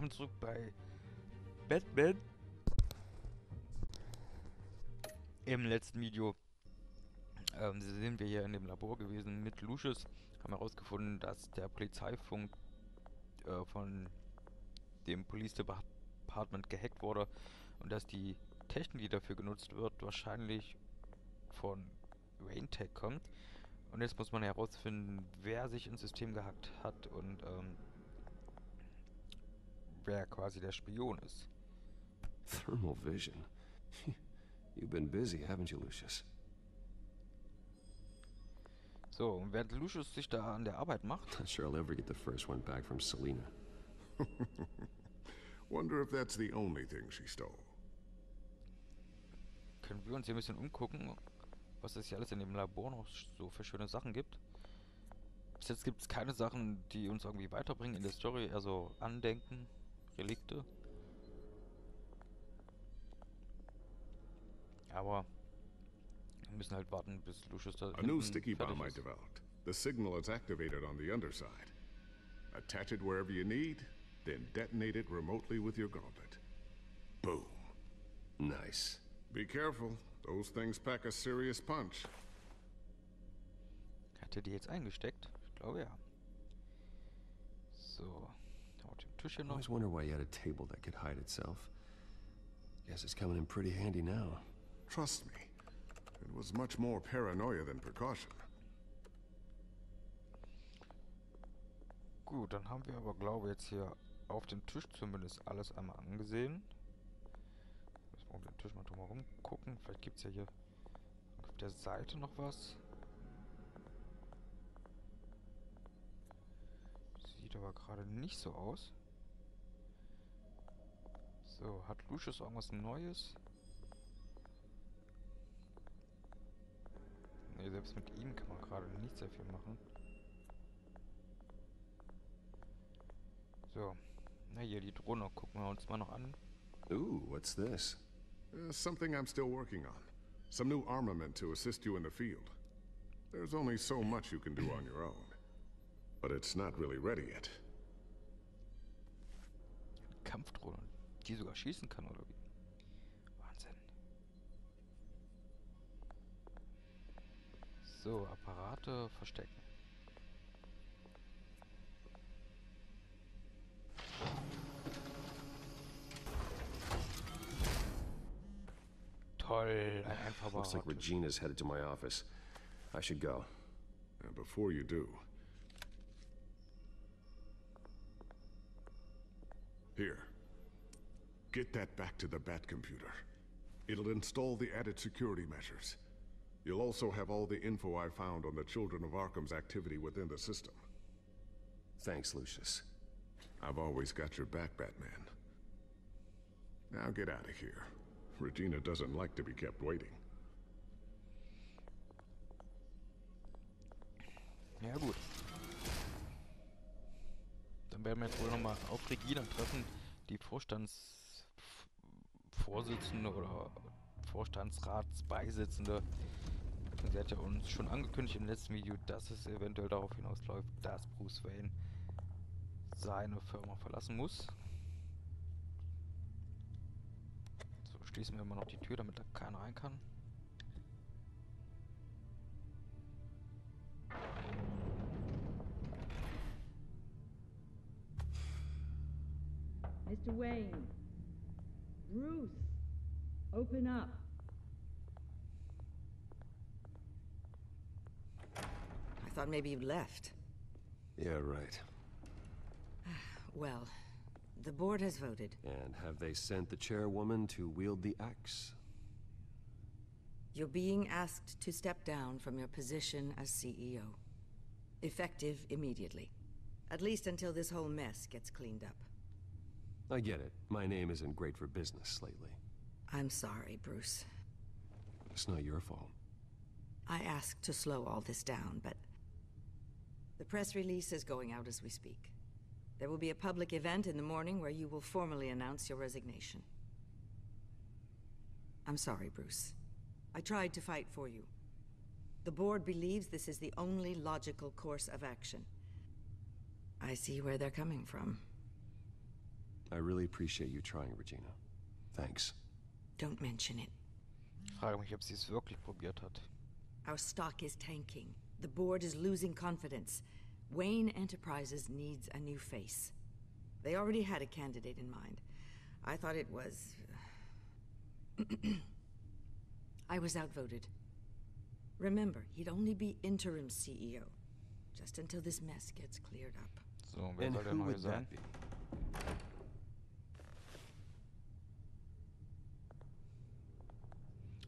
Willkommen zurück bei Batman. Im letzten Video sind wir hier in dem Labor gewesen mit Lucius, haben herausgefunden, dass der Polizeifunk von dem Police Department gehackt wurde und dass die Technik, die dafür genutzt wird, wahrscheinlich von Raintech kommt. Und jetzt muss man herausfinden, wer sich ins System gehackt hat und wer quasi der Spion ist. Thermal vision. You've been busy, haven't you, Lucius? So, und während Lucius sich da an der Arbeit macht... Not sure I'll ever get the first one back from Selena. Wonder if that's the only thing she stole. Können wir uns hier ein bisschen umgucken, was es hier alles in dem Labor noch so für schöne Sachen gibt. Bis jetzt gibt es keine Sachen, die uns irgendwie weiterbringen in der Story, also Andenken, Relikte. Aber wir müssen halt warten, bis Lucius da A new sticky bomb I developed. The signal is activated on the underside. Attach it wherever you need, then detonate it remotely with your gauntlet. Boom. Nice. Be careful. Those things pack a serious punch. Hat er die jetzt eingesteckt? Ich glaube ja. So, auf dem Tisch hier I noch. always wonder why you had a table that could hide itself. Guess it's coming in pretty handy now. Trust me, it was much more paranoia than precaution. Gut, dann haben wir aber, glaube ich, jetzt hier auf dem Tisch zumindest alles einmal angesehen. Müssen wir um den Tisch mal drumherum gucken. Vielleicht gibt es ja hier auf der Seite noch was. Sieht aber gerade nicht so aus. So, hat Lucius irgendwas Neues? Ne, selbst mit ihm kann man gerade nicht sehr viel machen. So, na hier, die Drohne gucken wir uns mal noch an. Ooh, what's this? Something I'm still working on. Some new armament to assist you in the field. There's only so much you can do on your own. But it's not really ready yet. Kampfdrohne, die sogar schießen kann, oder wie? Wahnsinn. So, Apparate verstecken. Toll, ein einfacher Looks like Regina's headed to my office. I should go. And before you do... Here. Get that back to the Bat computer. It'll install the added security measures. You'll also have all the info I found on the Children of Arkham's activity within the system. Thanks, Lucius. I've always got your back, Batman. Now get out of here. Regina doesn't like to be kept waiting. Ja gut. Dann werden wir jetzt wohl nochmal auf Regina treffen, die Vorstandsvorsitzende oder Vorstandsratsbeisitzende. Sie hat ja uns schon angekündigt im letzten Video, dass es eventuell darauf hinausläuft, dass Bruce Wayne seine Firma verlassen muss. So, schließen wir immer noch die Tür, damit da keiner rein kann. Mr. Wayne. Bruce. Open up. I thought maybe you left. Yeah, right. Well, the board has voted. And have they sent the chairwoman to wield the axe? You're being asked to step down from your position as CEO. Effective immediately. At least until this whole mess gets cleaned up. I get it. My name isn't great for business lately. I'm sorry, Bruce. It's not your fault. I asked to slow all this down, but... The press release is going out as we speak. There will be a public event in the morning where you will formally announce your resignation. I'm sorry, Bruce. I tried to fight for you. The board believes this is the only logical course of action. I see where they're coming from. I really appreciate you trying, Regina. Thanks. Don't mention it. Ich frage mich, ob sie es wirklich probiert hat. Our stock is tanking. The board is losing confidence. Wayne Enterprises needs a new face. They already had a candidate in mind. I thought it was... I was outvoted. Remember, he'd only be interim CEO. Just until this mess gets cleared up. So, wer And soll der who Neue would sein? that be?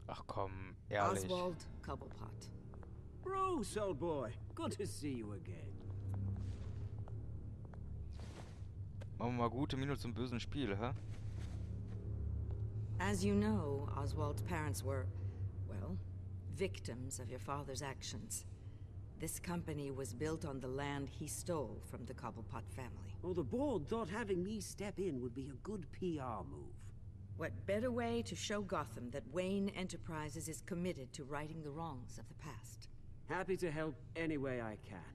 Ach komm, ehrlich. Oswald Cobblepot. Bruce, old boy. Good to see you again. Machen wir mal gute Miene zum bösen Spiel, hä? As you know, Oswald's parents were, well, victims of your father's actions. This company was built on the land he stole from the Cobblepot family. Well, the board thought having me step in would be a good PR move. What better way to show Gotham that Wayne Enterprises is committed to righting the wrongs of the past? Happy to help any way I can.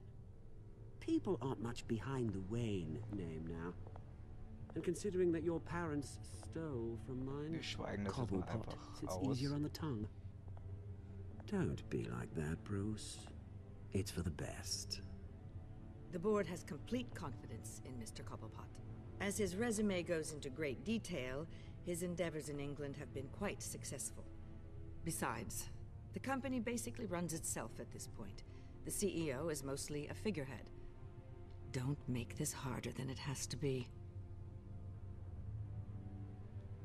People aren't much behind the Wayne name now. And considering that your parents stole from mine, Wir schweigen das jetzt mal Cobblepot einfach sits aus. easier on the tongue. Don't be like that, Bruce. It's for the best. The board has complete confidence in Mr. Cobblepot. As his resume goes into great detail, his endeavors in England have been quite successful. Besides, the company basically runs itself at this point. The CEO is mostly a figurehead. Don't make this harder than it has to be.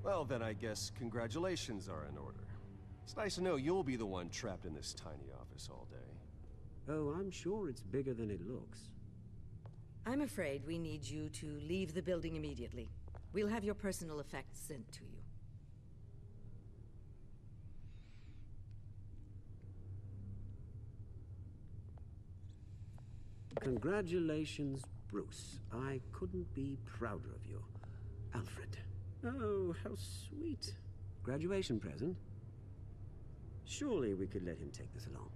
Well, then I guess congratulations are in order. It's nice to know you'll be the one trapped in this tiny office all day. Oh, I'm sure it's bigger than it looks. I'm afraid we need you to leave the building immediately. We'll have your personal effects sent to you. Congratulations, Bruce. I couldn't be prouder of you. Alfred. Oh, how sweet. Graduation present? Surely we could let him take this along.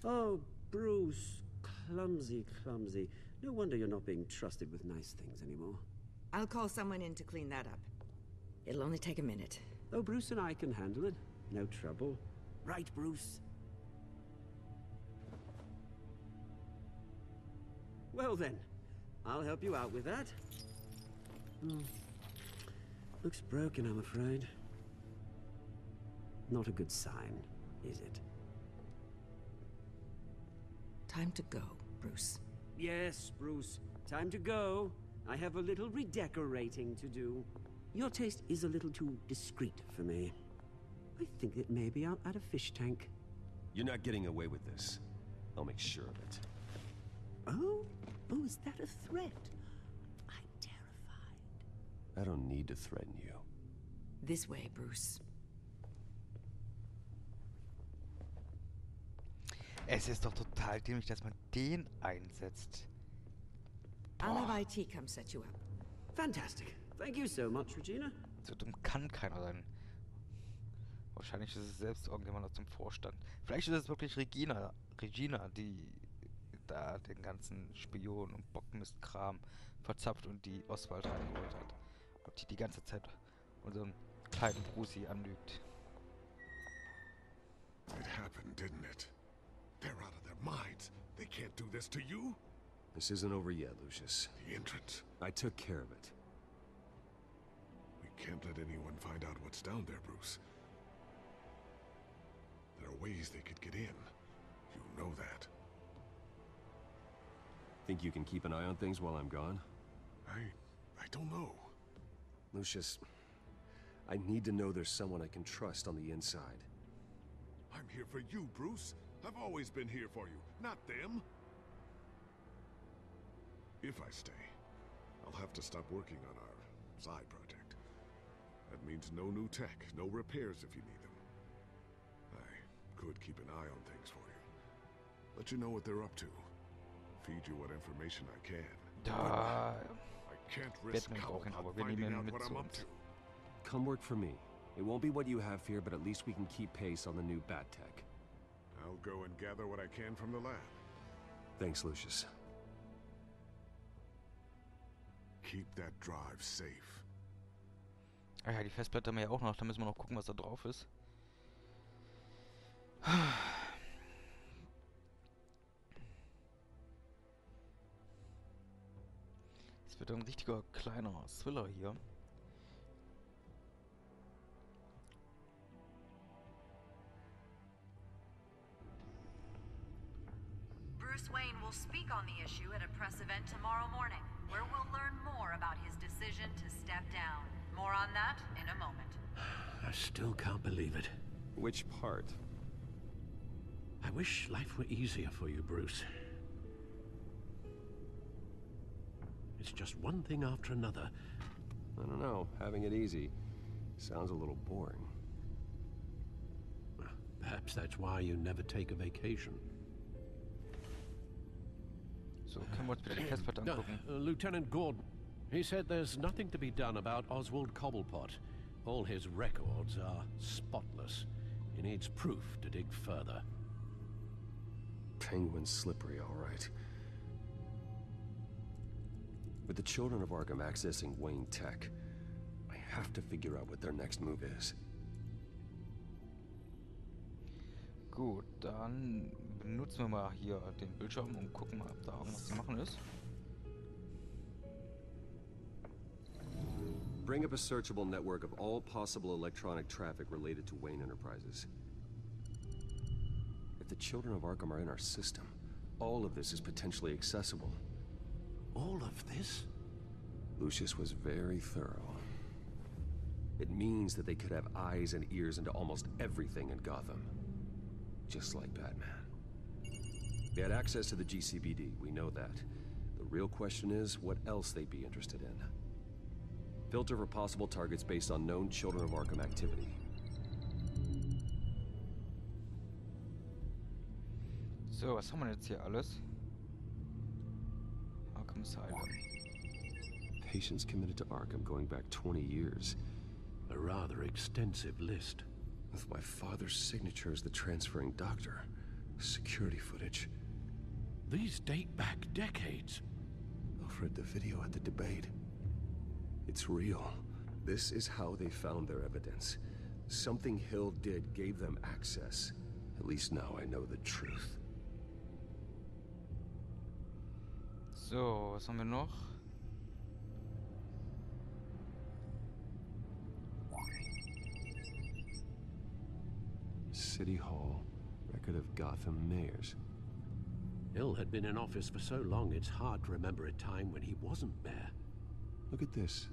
Oh, Bruce. Clumsy, clumsy. No wonder you're not being trusted with nice things anymore. I'll call someone in to clean that up. It'll only take a minute. Oh, Bruce and I can handle it. No trouble. Right, Bruce? Well then, I'll help you out with that. Looks broken, I'm afraid. Not a good sign, is it? Time to go, Bruce. Yes, Bruce. Time to go. I have a little redecorating to do. Your taste is a little too discreet for me. I think that maybe I'll add a fish tank. You're not getting away with this. I'll make sure of it. Oh? Oh, is that a threat? I'm terrified. I don't need to threaten you. This way, Bruce. Es ist doch total dämlich, dass man den einsetzt. I'll have IT come set you up. Fantastic. Thank you so much, Regina. So dumm kann keiner sein. Wahrscheinlich ist es selbst irgendjemand aus dem Vorstand. Vielleicht ist es wirklich Regina, die da den ganzen Spion- und Bockmistkram verzapft und die Oswald reingeholt hat. Und die ganze Zeit unseren kleinen Bruci anlügt. It happened, didn't it? They're out of their minds. They can't do this to you. This isn't over yet, Lucius. The entrance. I took care of it. We can't let anyone find out what's down there, Bruce. There are ways they could get in. You know that. Think you can keep an eye on things while I'm gone? I don't know. Lucius, I need to know there's someone I can trust on the inside. I'm here for you, Bruce. I've always been here for you, not them. If I stay, I'll have to stop working on our side project. That means no new tech, no repairs if you need them. I could keep an eye on things for you. Let you know what they're up to. Feed you what information I can. Da I can't risk Batman brauchen, aber Cobblepot wir nehmen finding ihn out mit what zu I'm up uns. to. Come work for me. It won't be what you have here, but at least we can keep pace on the new bat tech. I'll go and gather what I can from the lab. Thanks, Lucius. keep that drive safe. Ah ja, die Festplatte haben wir ja auch noch. Da müssen wir noch gucken, was da drauf ist. Es wird ein richtiger kleiner Thriller hier. Bruce Wayne will speak on the issue at a press event tomorrow morning, where we'll learn more about his decision to step down. More on that in a moment. I still can't believe it. Which part? I wish life were easier for you, Bruce. It's just one thing after another. I don't know. Having it easy sounds a little boring. Perhaps that's why you never take a vacation. So, können wir uns bitte die Festplatte angucken. Lieutenant Gordon. He said there's nothing to be done about Oswald Cobblepot. All his records are spotless. He needs proof to dig further. Penguin's slippery, all right. With the children of Arkham accessing Wayne Tech, I have to figure out what their next move is. Gut, dann benutzen wir mal hier den Bildschirm und gucken mal, ob da irgendwas zu machen ist. Bring up a searchable network of all possible electronic traffic related to Wayne Enterprises. If the children of Arkham are in our system, all of this is potentially accessible. All of this? Lucius was very thorough. It means that they could have eyes and ears into almost everything in Gotham. Just like Batman. They had access to the GCPD, we know that. The real question is, what else they'd be interested in. Filter for possible targets based on known Children of Arkham activity. So, was haben wir jetzt hier alles? Arkham Asylum. Patients committed to Arkham going back 20 years. A rather extensive list. With my father's signature as the transferring doctor. Security footage. These date back decades. Alfred, the video at the debate. It's real. This is how they found their evidence. Something Hill did gave them access. At least now I know the truth. So, was haben wir noch? City Hall. Record of Gotham mayors. Hill had been in office for so long it's hard to remember a time when he wasn't mayor. Look at this.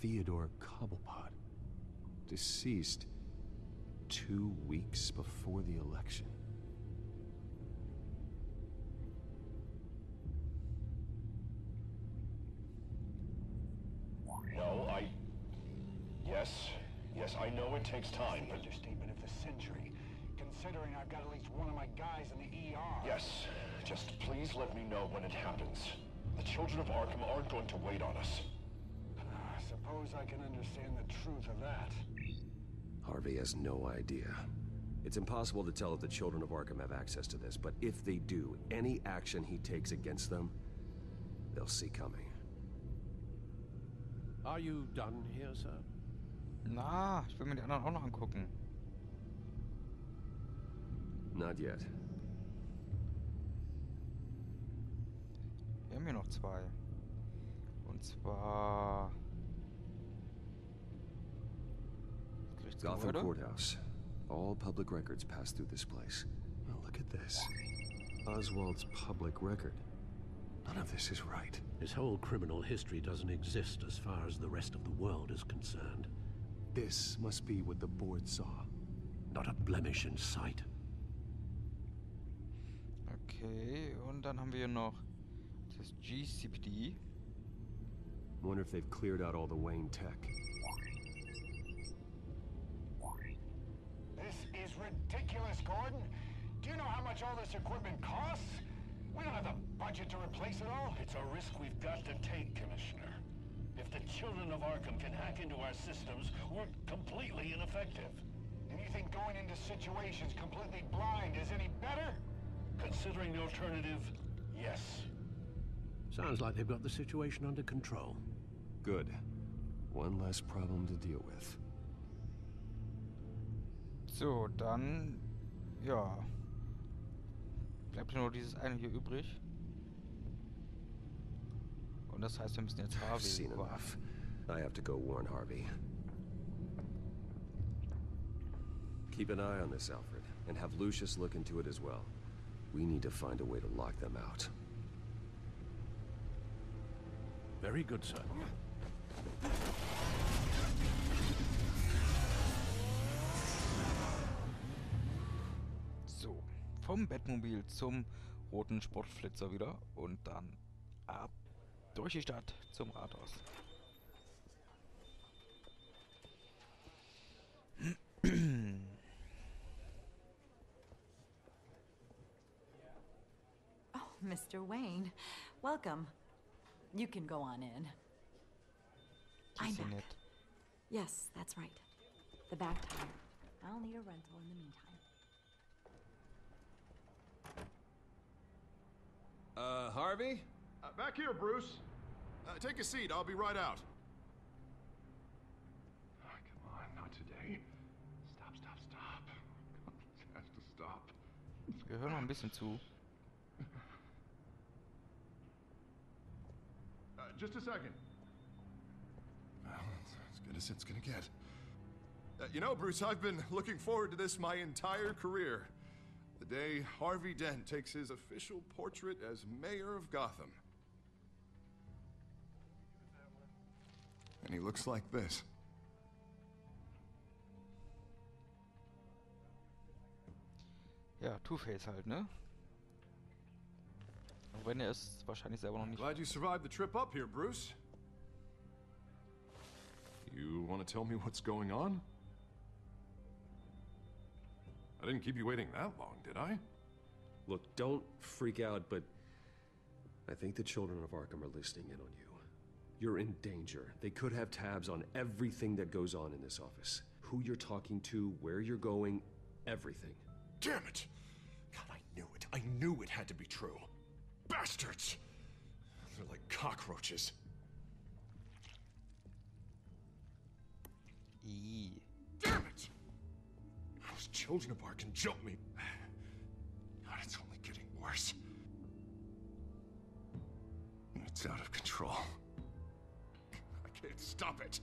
Theodore Cobblepot. Deceased 2 weeks before the election. No, Yes, I know it takes time, but... Understatement of the century, considering I've got at least one of my guys in the ER. Yes, just please let me know when it happens. The children of Arkham aren't going to wait on us. I suppose I can understand the truth of that. Harvey has no idea. It's impossible to tell if the children of Arkham have access to this, but if they do, any action he takes against them, they'll see coming. Are you done here, sir? Na, ich will mir die anderen auch noch angucken. Not yet. Wir haben hier noch zwei. Und zwar... Gotham Courthouse. All public records pass through this place. Now look at this. Oswald's public record. None of this is right. His whole criminal history doesn't exist as far as the rest of the world is concerned. This must be what the board saw. Not a blemish in sight. Okay, und dann haben wir hier noch das GCPD. Wonder if they've cleared out all the Wayne tech. This is ridiculous, Gordon. Do you know how much all this equipment costs? We don't have the budget to replace it all. It's a risk we've got to take, Commissioner. If the children of Arkham can hack into our systems, we're completely ineffective. And you think going into situations completely blind is any better? Considering the alternative, yes. Sounds like they've got the situation under control. Good. One less problem to deal with. So, dann, ja, bleibt nur dieses eine hier übrig. Und das heißt, wir müssen jetzt I've seen Harvey enough. I have to go warn Harvey. Keep an eye on this, Alfred, and have Lucius look into it as well. We need to find a way to lock them out. Very good, sir. So, vom Bettmobil zum roten Sportflitzer wieder und dann ab durch die Stadt zum Rathaus. Oh, Mr. Wayne, welcome. You can go on in. I'm Ist ja back. nett. Yes, that's right. The back tire. I'll need a rental in the meantime. Harvey? Back here, Bruce. Take a seat. I'll be right out. Oh, come on, not today. Stop. It has to stop. Wir hören noch ein bisschen zu. Just a second. Well, as good as it's gonna get. You know, Bruce, I've been looking forward to this my entire career. The day Harvey Dent takes his official portrait as mayor of Gotham. And he looks like this. Ja, Two-Face halt, ne? Auch wenn er es wahrscheinlich selber noch nicht... Glad you survived the trip up here, Bruce. You want to tell me what's going on? I didn't keep you waiting that long, did I? Look, don't freak out, but I think the children of Arkham are listening in on you. You're in danger. They could have tabs on everything that goes on in this office. Who you're talking to, where you're going, everything. Damn it! God, I knew it. I knew it had to be true. Bastards! They're like cockroaches. Ih. Damn it! Those children of Arkham jumped me. God, it's only getting worse. It's out of control. I can't stop it.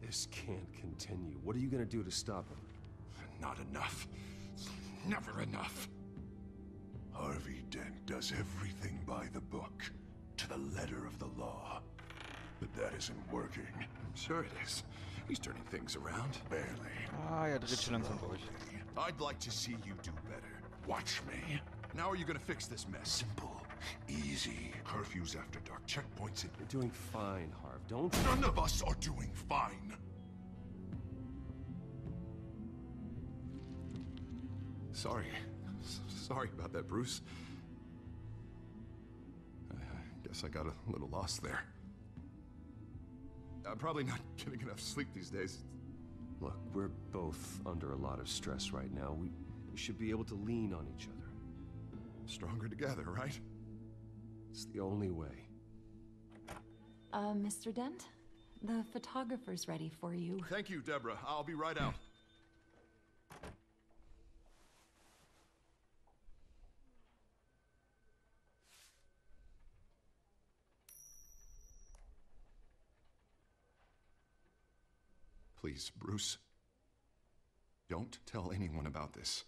This can't continue. What are you gonna do to stop him? Not enough. Never enough. Harvey Dent does everything by the book, to the letter of the law. But that isn't working. I'm sure it is. He's turning things around. Barely. Ah, er dreht schon langsam durch. I'd like to see you do better. Watch me. Now are you gonna fix this mess? Simple. Easy. Curfews after dark. Checkpoints in... You're doing fine, Harv. Don't... None of us are doing fine. Sorry. Sorry about that, Bruce. I guess I got a little lost there. I'm probably not getting enough sleep these days. Look, we're both under a lot of stress right now. We should be able to lean on each other. Stronger together, right? It's the only way. Mr. Dent? The photographer's ready for you. Thank you, Deborah. I'll be right out. Please, Bruce. Don't tell anyone about this.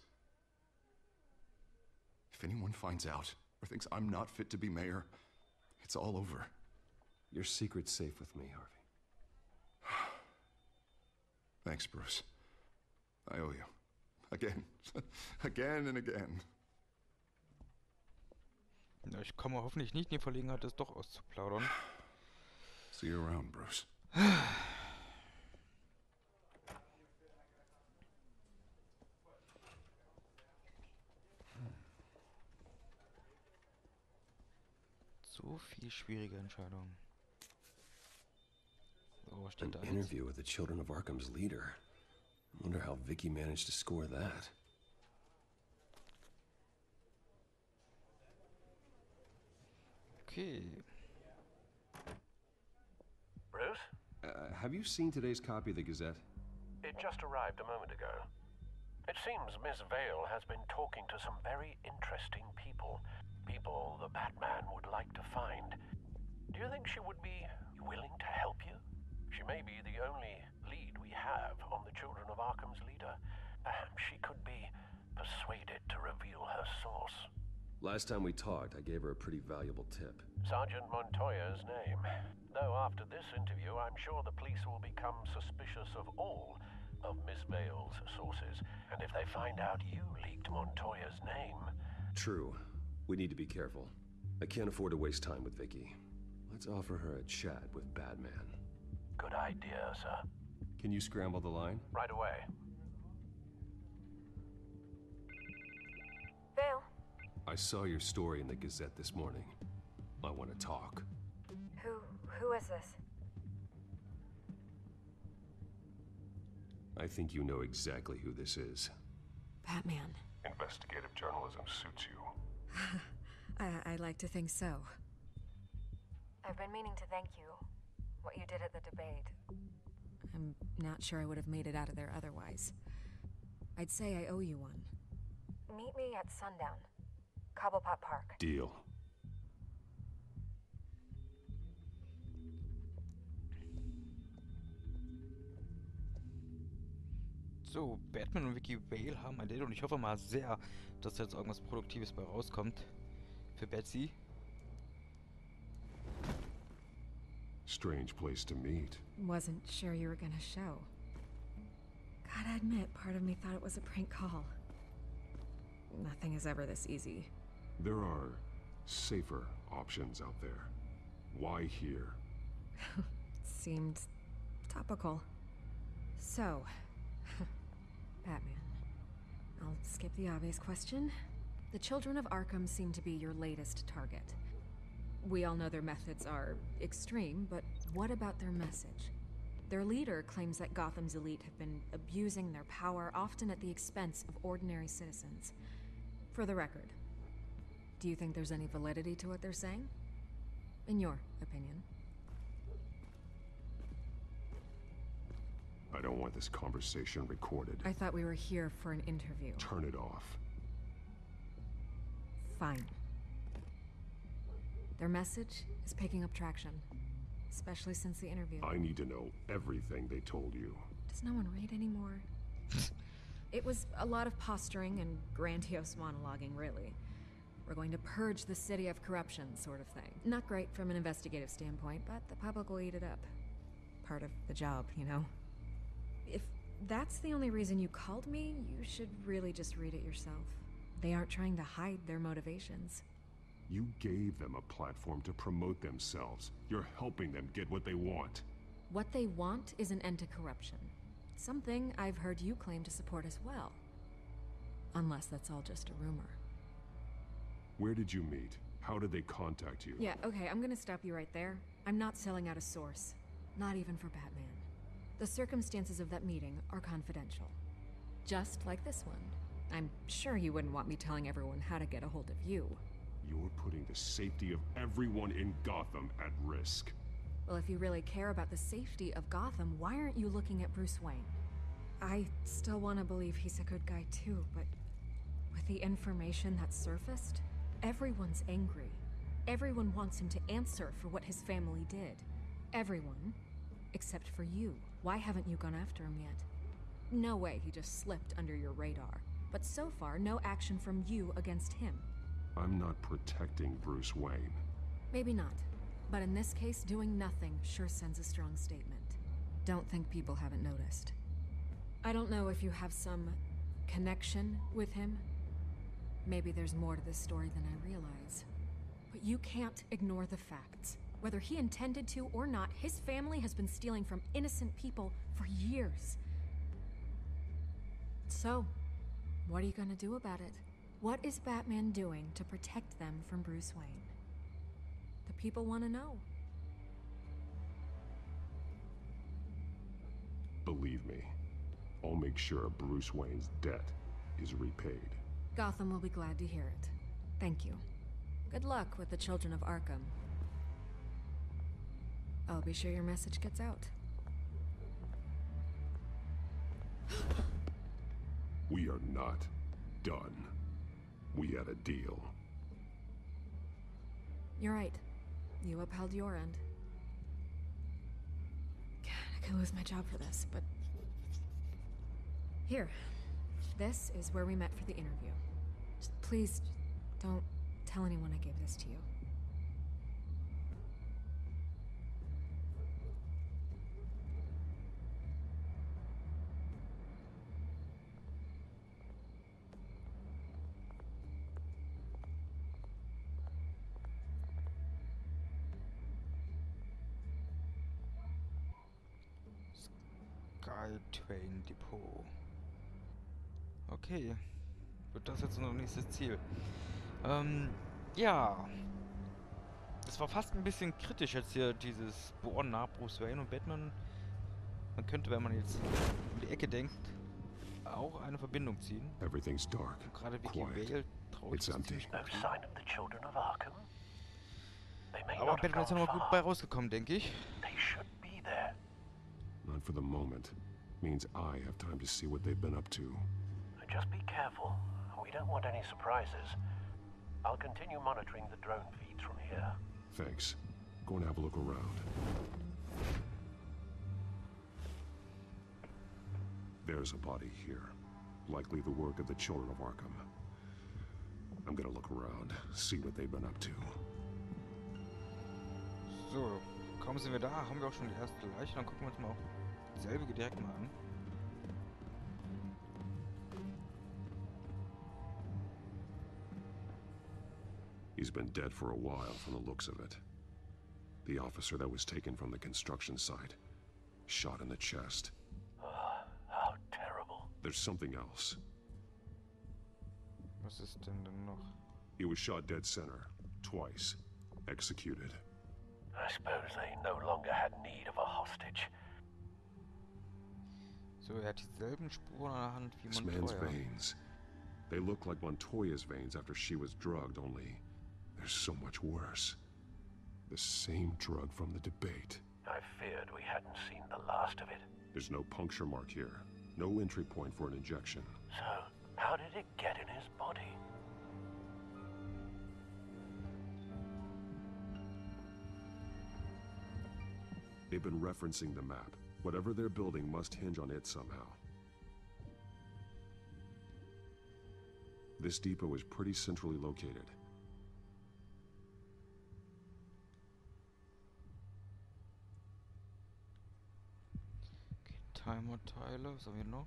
If anyone finds out or thinks I'm not fit to be mayor, it's all over. Your secret's safe with me, Harvey. Thanks, Bruce. I owe you. Again. Again and again. Ja, ich komme hoffentlich nicht in die Verlegenheit, das doch auszuplaudern. See you around, Bruce. So viel schwierige Entscheidungen. So, was steht An da jetzt? interview with the Children of Arkham's leader. Wonder how Vicky managed to score that. Okay. Bruce? Have you seen today's copy of the Gazette? It just arrived a moment ago. It seems Miss Vale has been talking to some very interesting people. People the Batman would like to find. Do you think she would be willing to help you? She may be the only lead we have on the Children of Arkham's leader. Perhaps she could be persuaded to reveal her source. Last time we talked, I gave her a pretty valuable tip. Sergeant Montoya's name. Though after this interview, I'm sure the police will become suspicious of all of Miss Vale's sources. And if they find out you leaked Montoya's name... True. We need to be careful. I can't afford to waste time with Vicky. Let's offer her a chat with Batman. Good idea, sir. Can you scramble the line? Right away. Vale? I saw your story in the Gazette this morning. I want to talk. Who is this? I think you know exactly who this is. Batman. Investigative journalism suits you. I like to think so. I've been meaning to thank you. What you did at the debate. I'm not sure I would have made it out of there otherwise. I'd say I owe you one. Meet me at sundown. Cobblepot Park. Deal. So, Batman und Vicky Vale haben ein Date und ich hoffe mal sehr, dass jetzt irgendwas Produktives bei rauskommt. Für Betsy. Strange place to meet. Wasn't sure you were gonna show. Gotta admit, part of me thought it was a prank call. Nothing is ever this easy. There are safer options out there. Why here? Seemed topical. So, Batman. I'll skip the obvious question. The Children of Arkham seem to be your latest target. We all know their methods are extreme, but what about their message? Their leader claims that Gotham's elite have been abusing their power, often at the expense of ordinary citizens. For the record, do you think there's any validity to what they're saying? In your opinion? I don't want this conversation recorded. I thought we were here for an interview. Turn it off. Fine. Their message is picking up traction, especially since the interview. I need to know everything they told you. Does no one read anymore? It was a lot of posturing and grandiose monologuing, really. We're going to purge the city of corruption, sort of thing. Not great from an investigative standpoint, but the public will eat it up. Part of the job, you know? If that's the only reason you called me, you should really just read it yourself. They aren't trying to hide their motivations. You gave them a platform to promote themselves. You're helping them get what they want. What they want is an end to corruption. Something I've heard you claim to support as well. Unless that's all just a rumor. Where did you meet? How did they contact you? Yeah, okay, I'm gonna stop you right there. I'm not selling out a source. Not even for Batman. The circumstances of that meeting are confidential. Just like this one. I'm sure you wouldn't want me telling everyone how to get a hold of you. You're putting the safety of everyone in Gotham at risk. Well, if you really care about the safety of Gotham, why aren't you looking at Bruce Wayne? I still want to believe he's a good guy too, but with the information that surfaced, everyone's angry. Everyone wants him to answer for what his family did. Everyone, except for you. Why haven't you gone after him yet? No way he just slipped under your radar. But so far, no action from you against him. I'm not protecting Bruce Wayne. Maybe not. But in this case, doing nothing sure sends a strong statement. Don't think people haven't noticed. I don't know if you have some connection with him. Maybe there's more to this story than I realize. But you can't ignore the facts. Whether he intended to or not, his family has been stealing from innocent people for years. So, what are you gonna do about it? What is Batman doing to protect them from Bruce Wayne? The people want to know. Believe me, I'll make sure Bruce Wayne's debt is repaid. Gotham will be glad to hear it. Thank you. Good luck with the Children of Arkham. I'll be sure your message gets out. We are not done. We had a deal. You're right. You upheld your end. God, I could lose my job for this, but... Here. This is where we met for the interview. Just please, don't tell anyone I gave this to you. Train Depot. Okay. Wird das jetzt unser nächstes Ziel? Ja. Es war fast ein bisschen kritisch jetzt hier dieses Bohren nach Bruce Wayne und Batman. Man könnte, wenn man jetzt um die Ecke denkt, auch eine Verbindung ziehen. Everything's dark. Gerade Vicky Vale traut It's empty. No sign of the children of Arkham. They may Aber not have Batman ist ja gone noch gut far. bei rausgekommen, denke ich. They should be there. Not for the moment. Means I have time to see what they've been up to. Just be careful. We don't want any surprises. I'll continue monitoring the drone feeds from here. Thanks. Go and have a look around. There's a body here. Likely the work of the children of Arkham. I'm gonna look around, see what they've been up to. So, kaum sind wir da, haben wir auch schon die erste Leiche. Dann gucken wir uns mal auch dieselbe direkt mal an. He's been dead for a while from the looks of it. The officer that was taken from the construction site. Shot in the chest. How terrible. There's something else. Was ist denn noch? He was shot dead center. Twice. Executed. I suppose they no longer had need of a hostage. So, hat dieselben Spuren an der Hand wie This man's Montoya. veins. They look like Montoya's veins after she was drugged, only they're so much worse. The same drug from the debate. I feared we hadn't seen the last of it. There's no puncture mark here. No entry point for an injection. So, how did it get in his body? They've been referencing the map. Whatever they're building must hinge on it somehow. This depot is pretty centrally located. Okay, Timer-Teile, was haben wir noch?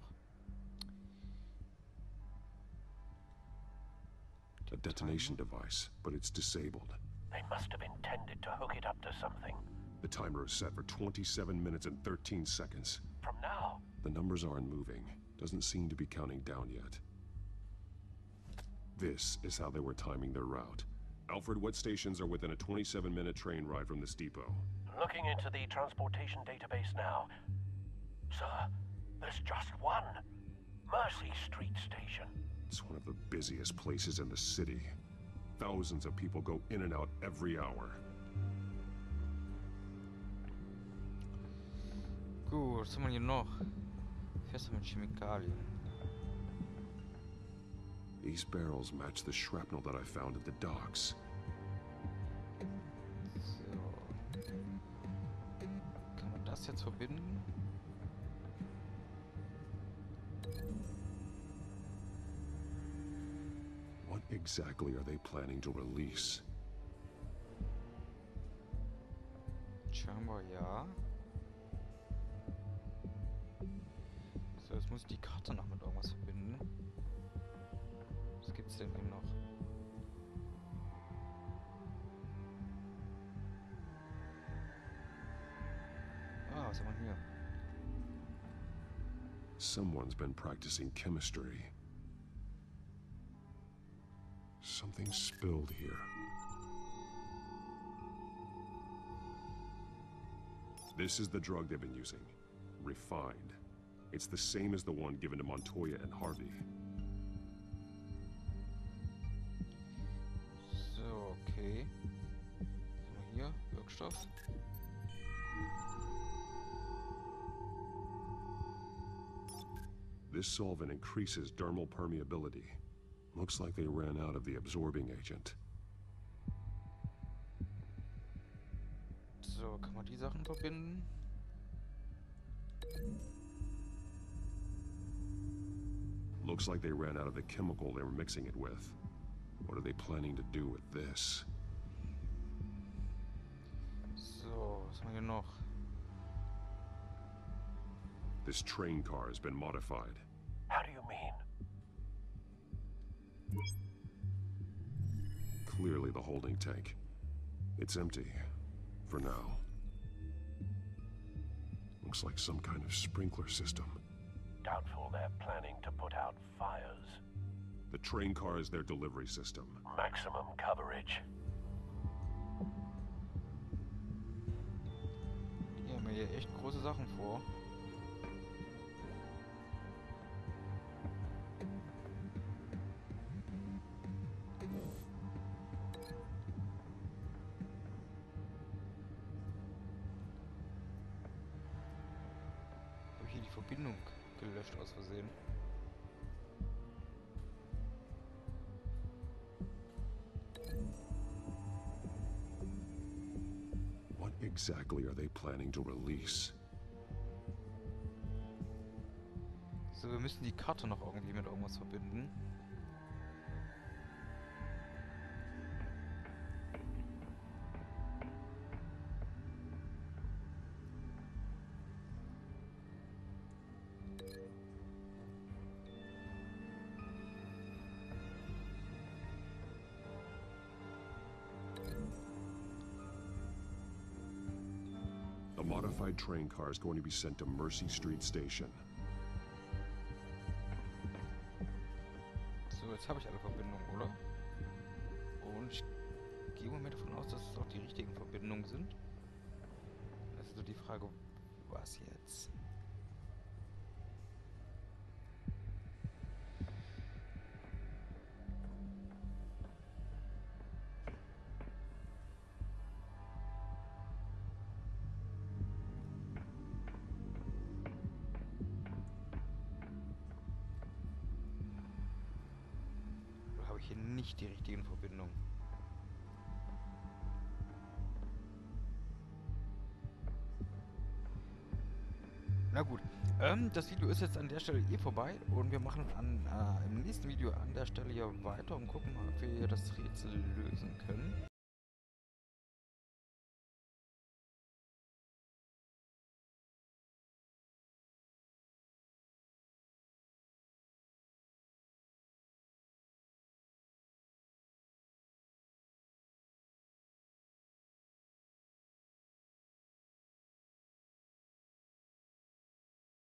A detonation device, but it's disabled. They must have intended to hook it up to something. The timer is set for 27 minutes and 13 seconds. From now? The numbers aren't moving. Doesn't seem to be counting down yet. This is how they were timing their route. Alfred, what stations are within a 27-minute train ride from this depot? Looking into the transportation database now. Sir, there's just one. Mercy Street Station. It's one of the busiest places in the city. Thousands of people go in and out every hour. Gut, was haben wir hier noch? Fährst du mit Chemikalien? These barrels match the shrapnel that I found at the docks. So. Kann man das jetzt verbinden? What exactly are they planning to release? Scheinbar ja. So, jetzt muss ich die Karte noch mit irgendwas verbinden. Was gibt's denn hier noch? Ah, was haben wir hier? Someone's been practicing chemistry. Something spilled here. This is the drug they've been using. Refined. It's the same as the one given to Montoya and Harvey. So, okay. Was haben wir hier? Wirkstoff. This solvent increases dermal permeability. Looks like they ran out of the absorbing agent. So, kann man die Sachen verbinden? Looks like they ran out of the chemical they were mixing it with. What are they planning to do with this? So, was haben wir hier noch? This train car has been modified. How do you mean? Clearly the holding tank. It's empty. For now. Looks like some kind of sprinkler system. Doubtful they're planning to put out fires. The train car is their delivery system. Maximum coverage. Die haben mir hier echt große Sachen vor. Habe ich hier die Verbindung gelöscht aus Versehen? What exactly are they planning to release? So, wir müssen die Karte noch irgendwie mit irgendwas verbinden. A modified train car is going to be sent to Mercy Street Station. So, jetzt habe ich alle Verbindungen, oder? Und ich gehe mal davon aus, dass es auch die richtigen Verbindungen sind. Das ist so die Frage, was jetzt? Habe ich hier nicht die richtigen Verbindungen? Na gut, das Video ist jetzt an der Stelle eh vorbei und wir machen im nächsten Video an der Stelle hier weiter und gucken mal, ob wir hier das Rätsel lösen